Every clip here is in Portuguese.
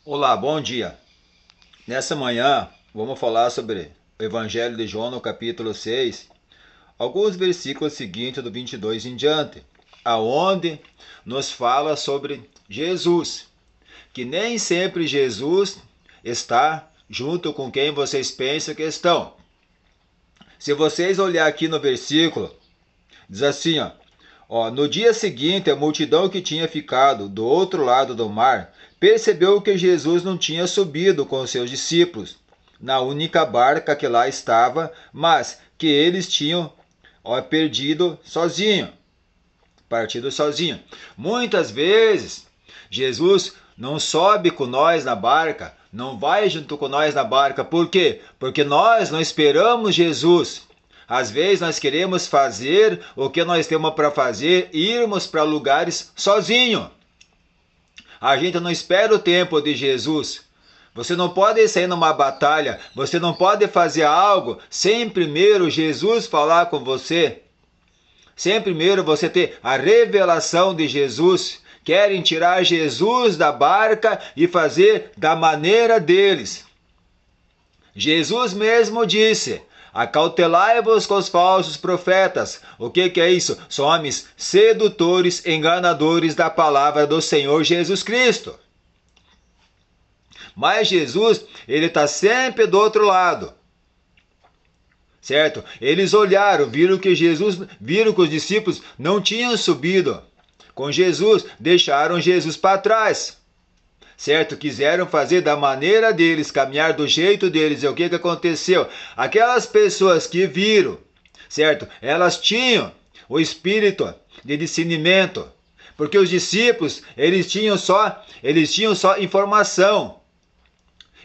Olá, bom dia. Nessa manhã, vamos falar sobre o Evangelho de João, no capítulo 6, alguns versículos seguintes do 22 em diante, aonde nos fala sobre Jesus, que nem sempre Jesus está junto com quem vocês pensam que estão. Se vocês olhar aqui no versículo, diz assim, no dia seguinte, a multidão que tinha ficado do outro lado do mar percebeu que Jesus não tinha subido com os seus discípulos na única barca que lá estava, mas que eles tinham perdido sozinho, partido sozinho. Muitas vezes, Jesus não sobe com nós na barca, não vai junto com nós na barca. Por quê? Porque nós não esperamos Jesus. Às vezes nós queremos fazer o que nós temos para fazer, irmos para lugares sozinho. A gente não espera o tempo de Jesus. Você não pode sair numa batalha, você não pode fazer algo sem primeiro Jesus falar com você. Sem primeiro você ter a revelação de Jesus. Querem tirar Jesus da barca e fazer da maneira deles. Jesus mesmo disse: acautelai-vos com os falsos profetas. O que é isso? São homens sedutores, enganadores da palavra do Senhor Jesus Cristo. Mas Jesus, ele está sempre do outro lado. Certo? Eles olharam, viram que os discípulos não tinham subido com Jesus, deixaram Jesus para trás. Certo? Quiseram fazer da maneira deles, caminhar do jeito deles. E o que aconteceu? Aquelas pessoas que viram, certo? Elas tinham o espírito de discernimento, porque os discípulos, eles tinham só informação.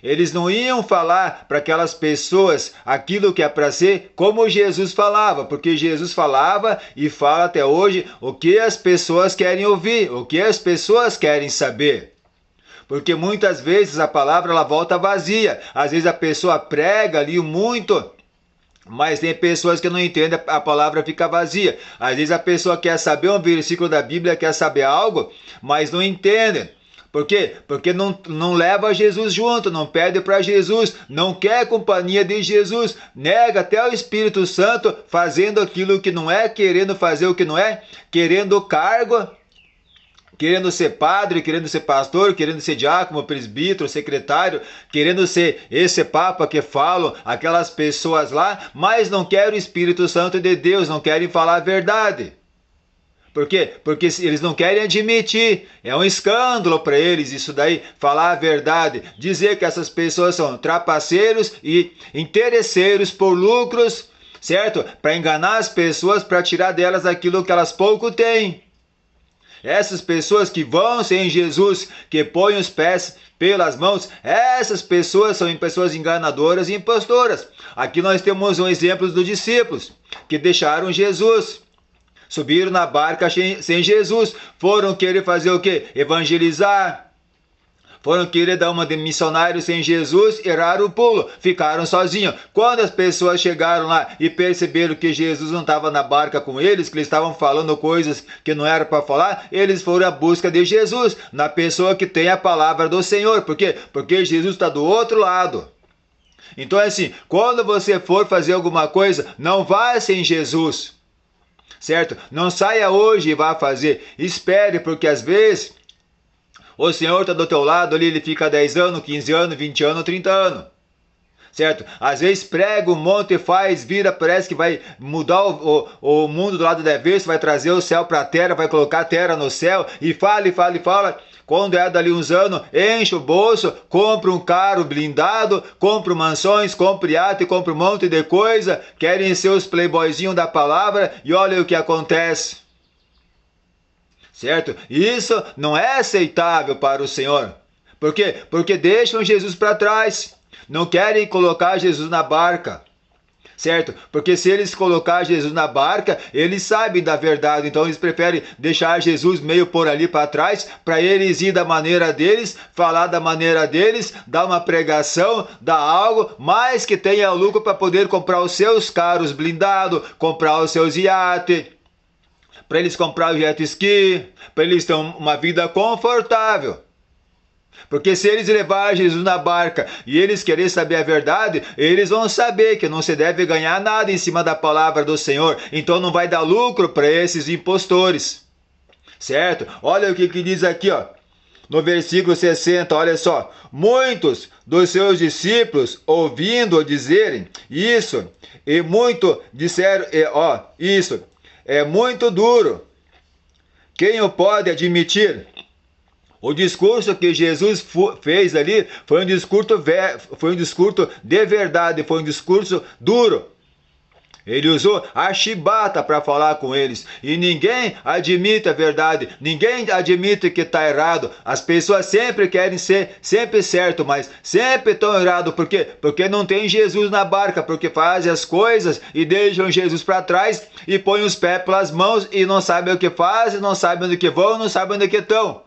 Eles não iam falar para aquelas pessoas aquilo que é para ser como Jesus falava, porque Jesus falava e fala até hoje o que as pessoas querem ouvir, o que as pessoas querem saber. Porque muitas vezes a palavra ela volta vazia. Às vezes a pessoa prega ali muito, mas tem pessoas que não entendem, a palavra fica vazia. Às vezes a pessoa quer saber um versículo da Bíblia, quer saber algo, mas não entende. Por quê? Porque não leva Jesus junto, não pede para Jesus, não quer a companhia de Jesus, nega até o Espírito Santo, fazendo aquilo que não é, querendo fazer o que não é, querendo cargo, querendo ser padre, querendo ser pastor, querendo ser diácono, presbítero, secretário, querendo ser esse papa que falam, aquelas pessoas lá, mas não querem o Espírito Santo de Deus, não querem falar a verdade. Por quê? Porque eles não querem admitir. É um escândalo para eles isso daí, falar a verdade, dizer que essas pessoas são trapaceiros e interesseiros por lucros, certo? Para enganar as pessoas, para tirar delas aquilo que elas pouco têm. Essas pessoas que vão sem Jesus, que põem os pés pelas mãos, essas pessoas são pessoas enganadoras e impostoras. Aqui nós temos um exemplo dos discípulos que deixaram Jesus. Subiram na barca sem Jesus. Foram querer fazer o quê? Evangelizar. Foram querer dar uma de missionário sem Jesus, erraram o pulo, ficaram sozinhos. Quando as pessoas chegaram lá e perceberam que Jesus não estava na barca com eles, que eles estavam falando coisas que não era para falar, eles foram à busca de Jesus, na pessoa que tem a palavra do Senhor. Por quê? Porque Jesus está do outro lado. Então é assim, quando você for fazer alguma coisa, não vá sem Jesus. Certo? Não saia hoje e vá fazer. Espere, porque às vezes o Senhor está do teu lado ali, ele fica 10 anos, 15 anos, 20 anos, 30 anos. Certo? Às vezes prega um monte, faz, vira, parece que vai mudar o mundo do lado do avesso, vai trazer o céu para a terra, vai colocar a terra no céu, e fala, e fala, e fala. Quando é dali uns anos, enche o bolso, compra um carro blindado, compra mansões, compra iate, compra um monte de coisa, querem ser os playboyzinhos da palavra, e olha o que acontece. Certo? Isso não é aceitável para o Senhor. Por quê? Porque deixam Jesus para trás. Não querem colocar Jesus na barca. Certo? Porque se eles colocar Jesus na barca, eles sabem da verdade, então eles preferem deixar Jesus meio por ali para trás, para eles ir da maneira deles, falar da maneira deles, dar uma pregação, dar algo, mas que tenha lucro para poder comprar os seus carros blindados, comprar os seus iates, para eles comprar o jet ski, para eles terem uma vida confortável. Porque se eles levarem Jesus na barca e eles querem saber a verdade, eles vão saber que não se deve ganhar nada em cima da palavra do Senhor. Então não vai dar lucro para esses impostores. Certo? Olha o que diz aqui, ó. No versículo 60, olha só. Muitos dos seus discípulos, ouvindo-o dizerem isso, e muito disseram, isso é muito duro. Quem o pode admitir? O discurso que Jesus fez ali foi um discurso de verdade, foi um discurso duro. Ele usou a chibata para falar com eles. E ninguém admite a verdade. Ninguém admite que está errado. As pessoas sempre querem ser sempre certo, mas sempre estão errados. Por quê? Porque não tem Jesus na barca. Porque fazem as coisas e deixam Jesus para trás e põem os pés pelas mãos e não sabem o que fazem, não sabem onde que vão, não sabem onde que estão.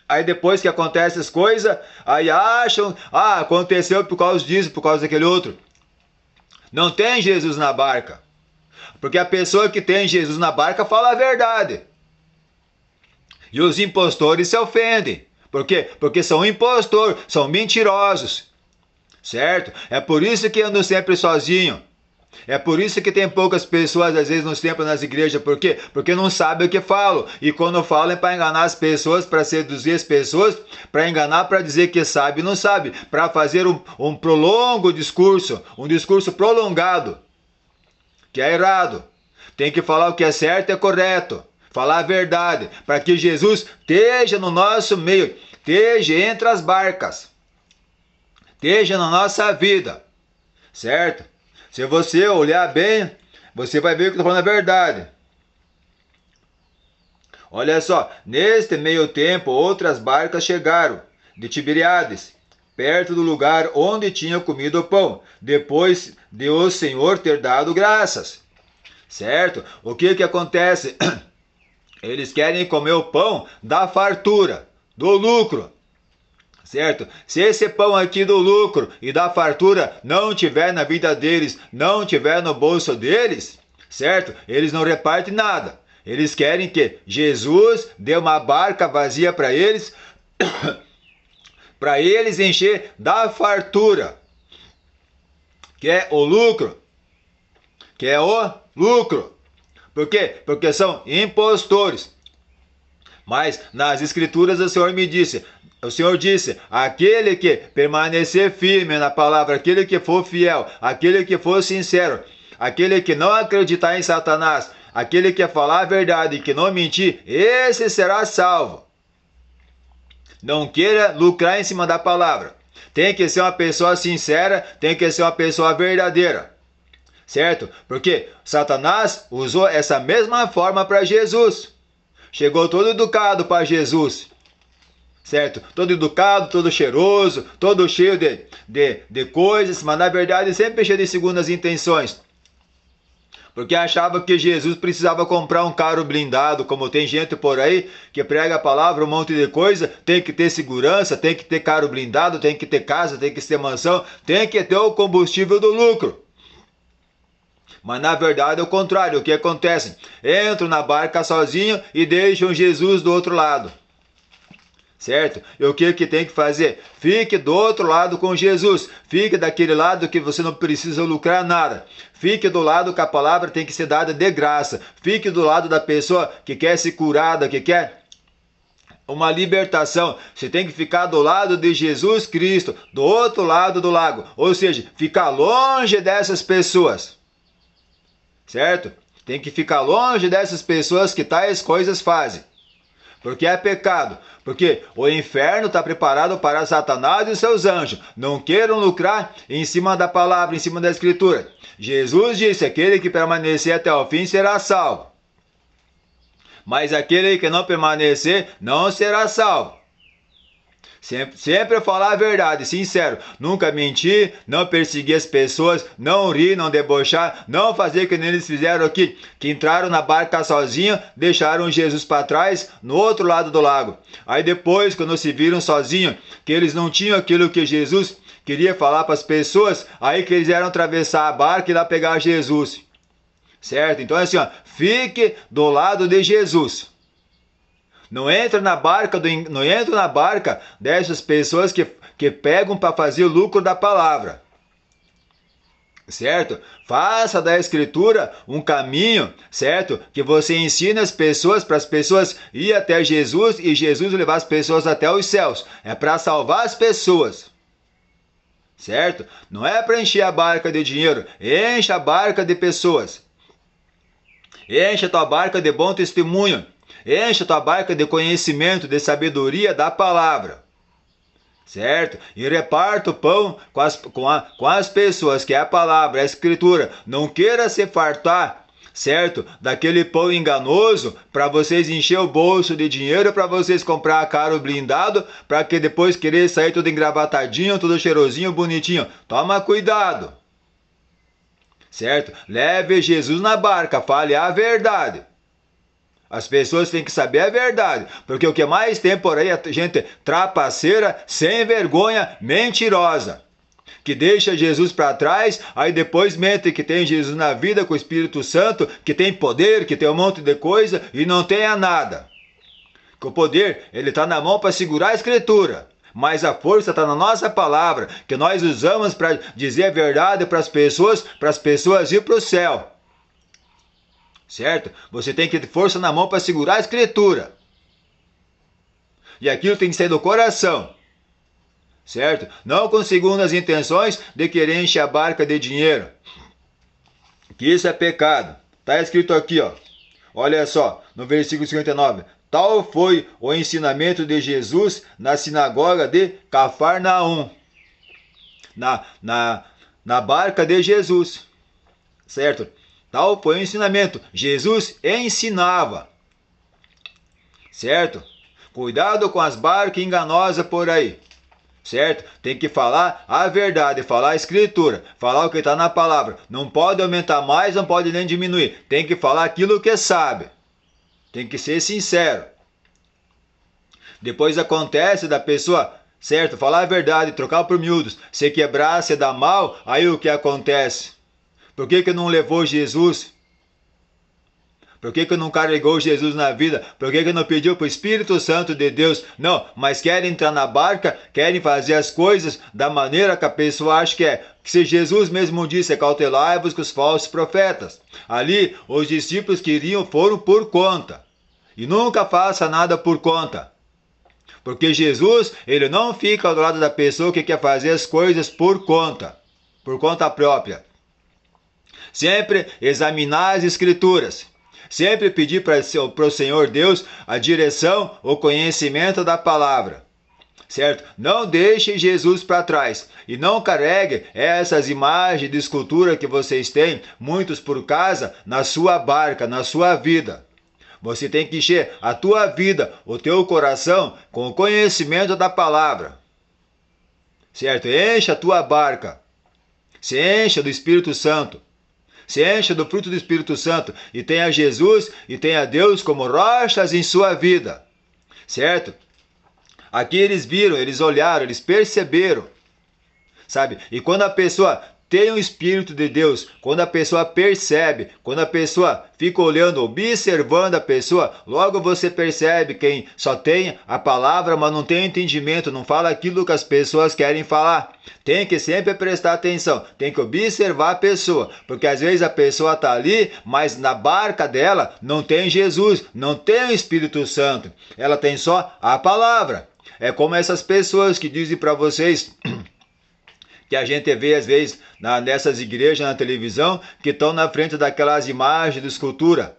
Aí depois que acontecem as coisas, aí acham, aconteceu por causa disso, por causa daquele outro. Não tem Jesus na barca. Porque a pessoa que tem Jesus na barca fala a verdade. E os impostores se ofendem. Por quê? Porque são impostores, são mentirosos. Certo? É por isso que andam sempre sozinho. É por isso que tem poucas pessoas, às vezes, nos templos, nas igrejas. Por quê? Porque não sabem o que falam. E quando falam é para enganar as pessoas, para seduzir as pessoas, para enganar, para dizer que sabe e não sabe. Para fazer um prolongo discurso, um discurso prolongado, que é errado. Tem que falar o que é certo e é correto. Falar a verdade, para que Jesus esteja no nosso meio, esteja entre as barcas, esteja na nossa vida. Certo? Se você olhar bem, você vai ver que eu estou falando a verdade. Olha só, neste meio tempo, outras barcas chegaram de Tiberíades, perto do lugar onde tinha comido o pão, depois de o Senhor ter dado graças. Certo? O que acontece? Eles querem comer o pão da fartura, do lucro. Certo? Se esse pão aqui do lucro e da fartura não tiver na vida deles, não tiver no bolso deles, certo? Eles não repartem nada. Eles querem que Jesus dê uma barca vazia para eles, para eles encher da fartura, que é o lucro. Que é o lucro. Por quê? Porque são impostores. Mas nas escrituras o Senhor disse, aquele que permanecer firme na palavra, aquele que for fiel, aquele que for sincero, aquele que não acreditar em Satanás, aquele que falar a verdade e que não mentir, esse será salvo. Não queira lucrar em cima da palavra. Tem que ser uma pessoa sincera, tem que ser uma pessoa verdadeira. Certo? Porque Satanás usou essa mesma forma para Jesus. Chegou todo educado para Jesus. Certo? Todo educado, todo cheiroso, todo cheio de coisas, mas na verdade sempre cheio de segundas intenções. Porque achava que Jesus precisava comprar um carro blindado, como tem gente por aí que prega a palavra, um monte de coisa, tem que ter segurança, tem que ter carro blindado, tem que ter casa, tem que ter mansão, tem que ter o combustível do lucro. Mas na verdade é o contrário, o que acontece? Entram na barca sozinho e deixam Jesus do outro lado. Certo? E o que tem que fazer? Fique do outro lado com Jesus. Fique daquele lado que você não precisa lucrar nada. Fique do lado que a palavra tem que ser dada de graça. Fique do lado da pessoa que quer ser curada, que quer uma libertação. Você tem que ficar do lado de Jesus Cristo, do outro lado do lago. Ou seja, ficar longe dessas pessoas. Certo? Tem que ficar longe dessas pessoas que tais coisas fazem. Porque é pecado. Porque o inferno está preparado para Satanás e os seus anjos. Não queiram lucrar em cima da palavra, em cima da escritura. Jesus disse, aquele que permanecer até o fim será salvo. Mas aquele que não permanecer não será salvo. Sempre falar a verdade, sincero. Nunca mentir, não perseguir as pessoas, não rir, não debochar, não fazer que nem eles fizeram aqui, que entraram na barca sozinhos, deixaram Jesus para trás, no outro lado do lago. Aí depois, quando se viram sozinhos, que eles não tinham aquilo que Jesus queria falar para as pessoas, aí que eles quiseram atravessar a barca e lá pegar Jesus. Certo? Então é assim, ó, fique do lado de Jesus. Não entra na barca não entra na barca dessas pessoas que pegam para fazer o lucro da palavra. Certo? Faça da Escritura um caminho, certo? Que você ensine as pessoas, para as pessoas ir até Jesus e Jesus levar as pessoas até os céus. É para salvar as pessoas. Certo? Não é para encher a barca de dinheiro, enche a barca de pessoas. Enche a tua barca de bom testemunho. Enche a tua barca de conhecimento, de sabedoria da palavra. Certo? E reparta o pão com as pessoas, que é a palavra, a Escritura. Não queira se fartar, certo? Daquele pão enganoso para vocês encher o bolso de dinheiro, para vocês comprar carro blindado, para que depois querer sair tudo engravatadinho, tudo cheirosinho, bonitinho. Toma cuidado. Certo? Leve Jesus na barca, fale a verdade. As pessoas têm que saber a verdade, porque o que mais tem por aí é gente trapaceira, sem vergonha, mentirosa, que deixa Jesus para trás, aí depois mente que tem Jesus na vida com o Espírito Santo, que tem poder, que tem um monte de coisa e não tenha nada. Que o poder, ele está na mão para segurar a Escritura, mas a força está na nossa palavra, que nós usamos para dizer a verdade para as pessoas ir para o céu. Certo? Você tem que ter força na mão para segurar a Escritura. E aquilo tem que sair do coração. Certo? Não com segundas intenções de querer encher a barca de dinheiro. Que isso é pecado. Está escrito aqui, ó. Olha só, no versículo 59. Tal foi o ensinamento de Jesus na sinagoga de Cafarnaum. Na barca de Jesus. Certo? Tal foi o ensinamento. Jesus ensinava. Certo? Cuidado com as barcas enganosas por aí. Certo? Tem que falar a verdade, falar a Escritura, falar o que está na palavra. Não pode aumentar mais, não pode nem diminuir. Tem que falar aquilo que sabe. Tem que ser sincero. Depois acontece da pessoa, certo? Falar a verdade, trocar por miúdos. Se quebrar, se dar mal, aí o que acontece? Por que não levou Jesus? Por que não carregou Jesus na vida? Por que não pediu para o Espírito Santo de Deus? Não, mas querem entrar na barca, querem fazer as coisas da maneira que a pessoa acha que é. Que se Jesus mesmo disse, cautelai-vos com os falsos profetas. Ali, os discípulos foram por conta. E nunca faça nada por conta. Porque Jesus, ele não fica ao lado da pessoa que quer fazer as coisas por conta própria. Sempre examinar as Escrituras. Sempre pedir para o Senhor Deus a direção, o conhecimento da palavra. Certo? Não deixe Jesus para trás. E não carregue essas imagens de escultura que vocês têm, muitos por casa, na sua barca, na sua vida. Você tem que encher a tua vida, o teu coração, com o conhecimento da palavra. Certo? Encha a tua barca. Se encha do Espírito Santo. Se encha do fruto do Espírito Santo e tenha Jesus e tenha Deus como rochas em sua vida. Certo? Aqui eles viram, eles olharam, eles perceberam. Sabe? E quando a pessoa tem o Espírito de Deus, quando a pessoa percebe, quando a pessoa fica olhando, observando a pessoa, logo você percebe quem só tem a palavra, mas não tem entendimento, não fala aquilo que as pessoas querem falar. Tem que sempre prestar atenção, tem que observar a pessoa, porque às vezes a pessoa está ali, mas na barca dela não tem Jesus, não tem o Espírito Santo, ela tem só a palavra. É como essas pessoas que dizem para vocês que a gente vê às vezes nessas igrejas na televisão, que estão na frente daquelas imagens de escultura.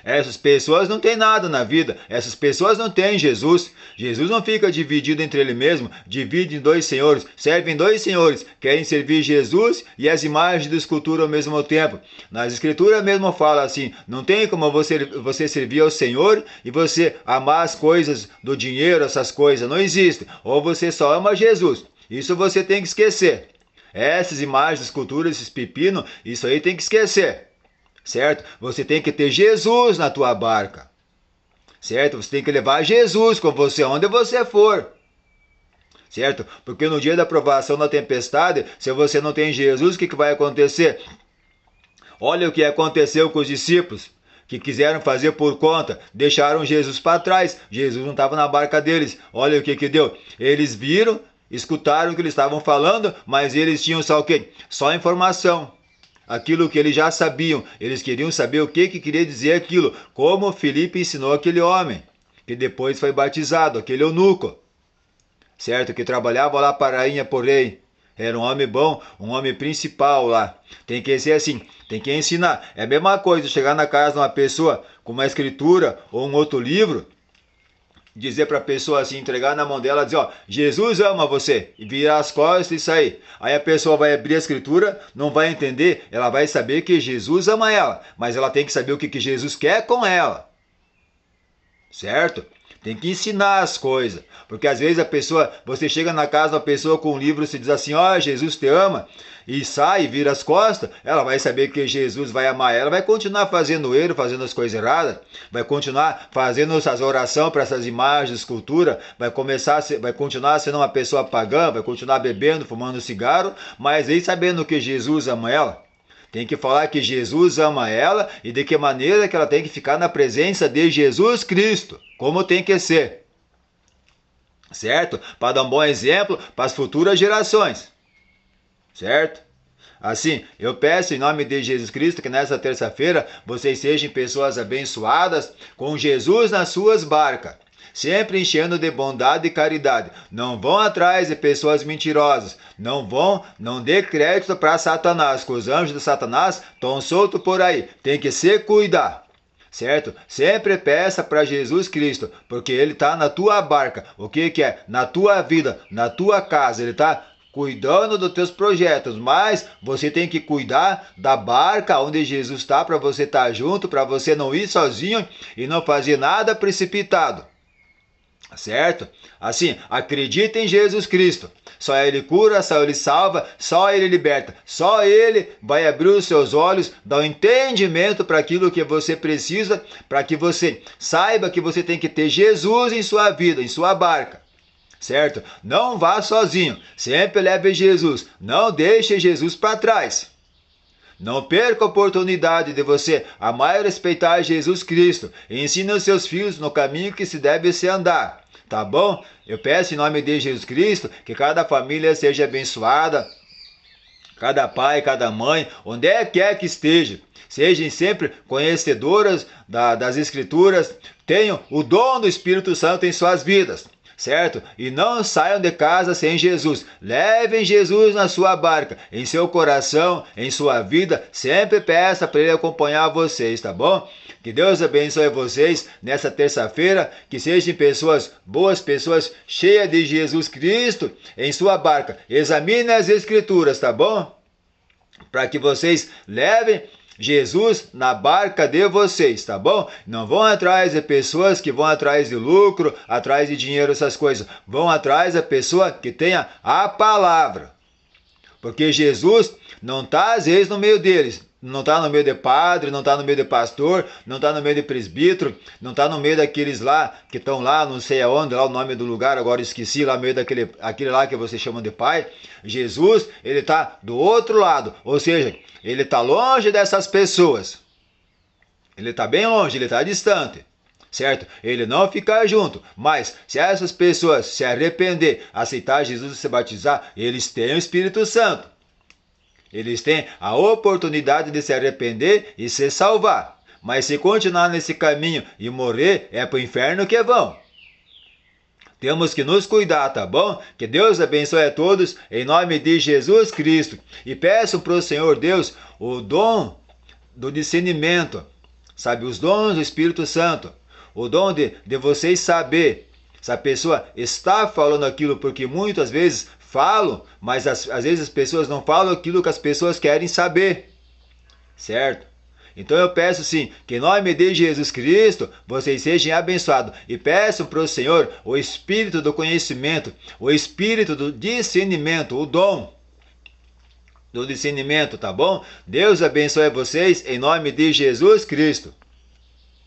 Essas pessoas não têm nada na vida, essas pessoas não têm Jesus. Jesus não fica dividido entre ele mesmo, divide em dois senhores, servem dois senhores, querem servir Jesus e as imagens de escultura ao mesmo tempo. Nas escrituras mesmo fala assim, não tem como você servir ao Senhor e você amar as coisas do dinheiro, essas coisas, não existe. Ou você só ama Jesus. Isso você tem que esquecer. Essas imagens, esculturas, esses pepinos, isso aí tem que esquecer. Certo? Você tem que ter Jesus na tua barca. Certo? Você tem que levar Jesus com você onde você for. Certo? Porque no dia da provação, da tempestade, se você não tem Jesus, o que vai acontecer? Olha o que aconteceu com os discípulos. que quiseram fazer por conta, deixaram Jesus para trás. Jesus não estava na barca deles. Olha o que deu. Eles viram, escutaram o que eles estavam falando, mas eles tinham só o quê? Só informação. Aquilo que eles já sabiam. Eles queriam saber o que queria dizer aquilo. Como Filipe ensinou aquele homem, que depois foi batizado, aquele eunuco, certo? Que trabalhava lá para a rainha por rei. Era um homem bom, um homem principal lá. Tem que ser assim, tem que ensinar. É a mesma coisa chegar na casa de uma pessoa com uma escritura ou um outro livro, dizer para a pessoa assim, entregar na mão dela, dizer, ó, Jesus ama você, e virar as costas e sair. Aí a pessoa vai abrir a escritura, não vai entender, ela vai saber que Jesus ama ela, mas ela tem que saber o que Jesus quer com ela. Certo? Tem que ensinar as coisas. Porque às vezes você chega na casa da pessoa com um livro e se diz assim, ó, Jesus te ama, e sai e vira as costas, ela vai saber que Jesus vai amar ela, vai continuar fazendo erro, fazendo as coisas erradas, vai continuar fazendo essas orações para essas imagens, escultura, vai continuar sendo uma pessoa pagã, vai continuar bebendo, fumando cigarro, mas aí sabendo que Jesus ama ela. Tem que falar que Jesus ama ela e de que maneira que ela tem que ficar na presença de Jesus Cristo, como tem que ser. Certo? Para dar um bom exemplo para as futuras gerações. Certo? Assim, eu peço em nome de Jesus Cristo que nessa terça-feira vocês sejam pessoas abençoadas com Jesus nas suas barcas, sempre enchendo de bondade e caridade. Não vão atrás de pessoas mentirosas. Não dê crédito para Satanás, que os anjos de Satanás estão soltos por aí. Tem que se cuidar. Certo? Sempre peça para Jesus Cristo, porque Ele está na tua barca. O que é? Na tua vida, na tua casa. Ele está cuidando dos teus projetos, mas você tem que cuidar da barca onde Jesus está, para você estar junto, para você não ir sozinho e não fazer nada precipitado. Certo? Assim, acredita em Jesus Cristo. Só Ele cura, só Ele salva, só Ele liberta. Só Ele vai abrir os seus olhos, dar um entendimento para aquilo que você precisa, para que você saiba que você tem que ter Jesus em sua vida, em sua barca. Certo? Não vá sozinho. Sempre leve Jesus. Não deixe Jesus para trás. Não perca a oportunidade de você amar e respeitar Jesus Cristo. E ensine os seus filhos no caminho que se deve se andar. Tá bom? Eu peço em nome de Jesus Cristo que cada família seja abençoada. Cada pai, cada mãe, onde quer que esteja. Sejam sempre conhecedoras das Escrituras. Tenham o dom do Espírito Santo em suas vidas. Certo? E não saiam de casa sem Jesus. Levem Jesus na sua barca, em seu coração, em sua vida. Sempre peça para Ele acompanhar vocês, tá bom? Que Deus abençoe vocês nessa terça-feira. Que sejam pessoas boas, pessoas cheias de Jesus Cristo em sua barca. Examine as Escrituras, tá bom? Para que vocês levem Jesus na barca de vocês, tá bom? Não vão atrás de pessoas que vão atrás de lucro, atrás de dinheiro, essas coisas. Vão atrás da pessoa que tenha a palavra. Porque Jesus não está às vezes no meio deles. Não está no meio de padre, não está no meio de pastor, não está no meio de presbítero, não está no meio daqueles lá que estão lá, não sei aonde, lá o nome do lugar, agora esqueci, lá no meio aquele lá que vocês chamam de pai. Jesus, ele está do outro lado, ou seja, ele está longe dessas pessoas. Ele está bem longe, ele está distante. Certo? Ele não fica junto. Mas se essas pessoas se arrepender, aceitar Jesus e se batizar, eles têm o Espírito Santo. Eles têm a oportunidade de se arrepender e se salvar. Mas se continuar nesse caminho e morrer, é para o inferno que vão. Temos que nos cuidar, tá bom? Que Deus abençoe a todos, em nome de Jesus Cristo. E peço para o Senhor Deus o dom do discernimento, sabe? Os dons do Espírito Santo. O dom de vocês saber se a pessoa está falando aquilo, porque muitas vezes falam, mas às vezes as pessoas não falam aquilo que as pessoas querem saber. Certo? Então eu peço sim, que em nome de Jesus Cristo, vocês sejam abençoados. E peço para o Senhor o Espírito do conhecimento, o Espírito do discernimento, o dom do discernimento, tá bom? Deus abençoe vocês em nome de Jesus Cristo.